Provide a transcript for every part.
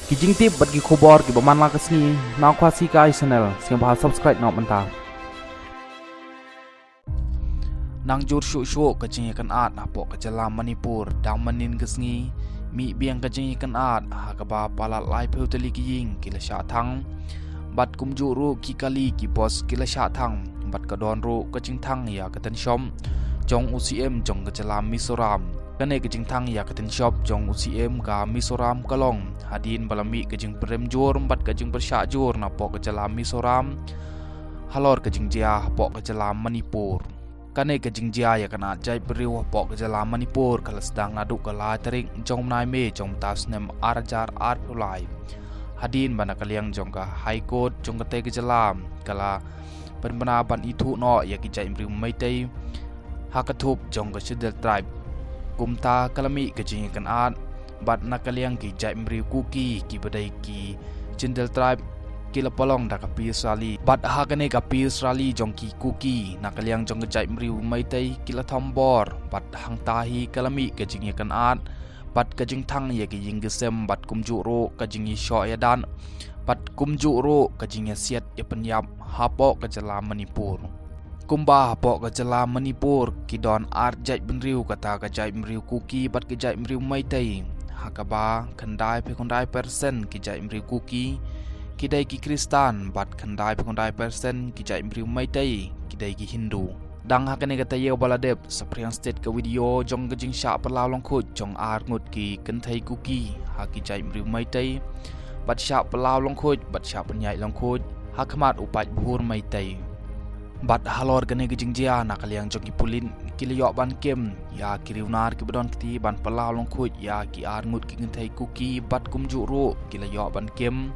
kijing tip bat gi khobor gi baman la kasni na khwasi kai channel siang ba subscribe no manta nang jur shu kajing kan at na po kajala manipur dang manin kasni mi biang kajing kan at ha ka ba palat lai peuteli ki ying kila sha thang bat kum ju ru ki kali ki boss kila sha thang bat ka don ru kajing thang ya ka tan shom jong UCM jong kajala Mizoram kane kajing thang ya katin shop jong UCM ka Mizoram kalong hadin balami kajing prem jor bat kajing bersya jor na po kajala Mizoram halor kajing jia po kajala Manipur kane kajing jia ya kana jai beriu po kajala Manipur kala sedang nadu kala terik jong nai me jong tas nem arjar art ulai hadin bana kaliang jong ka high court jong kate kajala kala penbana ban itu no ya ki jai beriu mai tai hakatup jong ka Chindel tribe kumta kalami kajing kan at bat nakaliang ki jai mri kuki ki badai ki Chindel tribe kila polong da ka Israeli bat hagane ka Israeli jong ki kuki nakaliang jong jai mri maitai kila thambor bat hang tahi kalami kajing kan at bat kajing thang ye ki yinggesem bat kumju ro kajing sho ya dan bat kumju ro kajing siat ya penyap hapo kajala Manipur kumba po kajala Manipur kidon art jai benriu kata ka jai mriu kuki bat ki jai mriu maitai hakaba khandai pe khandai persen ki jai mriu kuki kidai ki Kristan bat khandai pe khandai persen ki jai mriu maitai kidai ki Hindu dang hakane kata ye baladep Sapriang state ka video jong gajing sha palaw long khut jong art ngut ki kanthai kuki ha ki jai mriu maitai bat sha palaw long khut bat sha panyai long khut hakmat upat bhur maitai bat halor gane gajing jia nakaliang jong ki pulin kiliyo ban kem ya kiriunar ki badon kiti ban palaw long khut ya ki ar ngut ki ngai kuki bat kumju ro kiliyo ban kem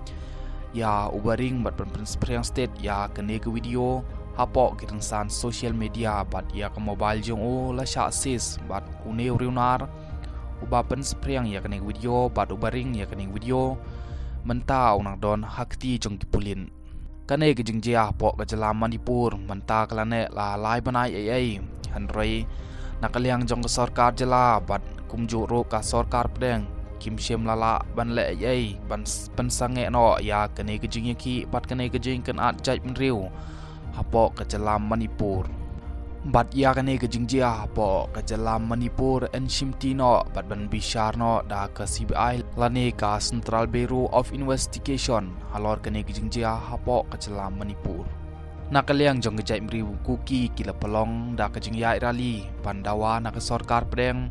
ya ubaring bat ban Sapriang state ya kane ke video hapo ki san social media bat ya ka mobile jong o la sha sis bat une riunar uba pen Sapriang ya kane video bat ubaring ya kane video mentau nang don hakti jong ki pulin kane kajing jia po kajala Manipur menta kalane la lai banai ai hanrei nakaliang jong sarkar jala bat kumju ro ka sarkar pedeng kim shem lala ban le ai ban pensange no ya kane kajing ki bat kane kajing kan at jai menriu hapo kajala Manipur bat ya kane kajing jia po kajala Manipur en shimti no bat ban bishar no da ka CBI lane ka Central Bureau of Investigation halor kane kajing jia hapo kajala Manipur nakaliang jong jai mriu kuki kila pelong da kajing ya rali pandawa nak sarkar pedeng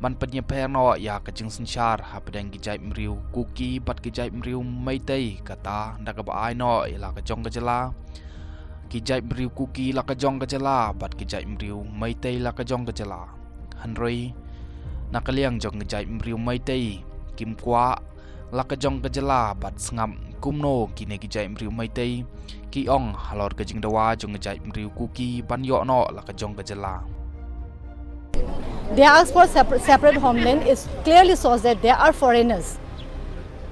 man penyeper no ya kajing sensyar ha pedeng ki jai mriu kuki bat ki jai mriu maitai kata da ka ba ai no ila ka jong kajala ki jai mriu kuki la ka jong kajala bat ki jai mriu maitai la ka jong kajala hanrei nakaliang jong jai mriu maitai kim kwa la ka jong kajala bat sngam kumno kine ki jai mriu maitai ki ong halor kajing dawa jong jai mriu kuki ban yo no la ka jong kajala. They ask for separate homeland is clearly shows that they are foreigners.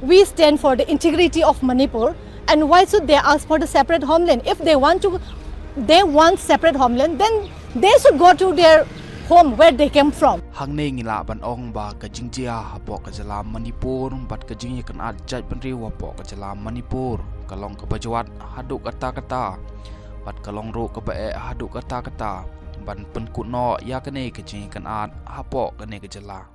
We stand for the integrity of Manipur. And why should they ask for the separate homeland? If they want separate homeland, then they should go to their home where they came from. Hang ne ngila ban ong ba kajing jia hapo kajala Manipur bat kajing kan at jai penriu hapo kajala Manipur kalong ka bajwat haduk kata-kata bat kalong ro ka bae haduk kata-kata ban penkut no ya kane kajing kan at hapo kane kajala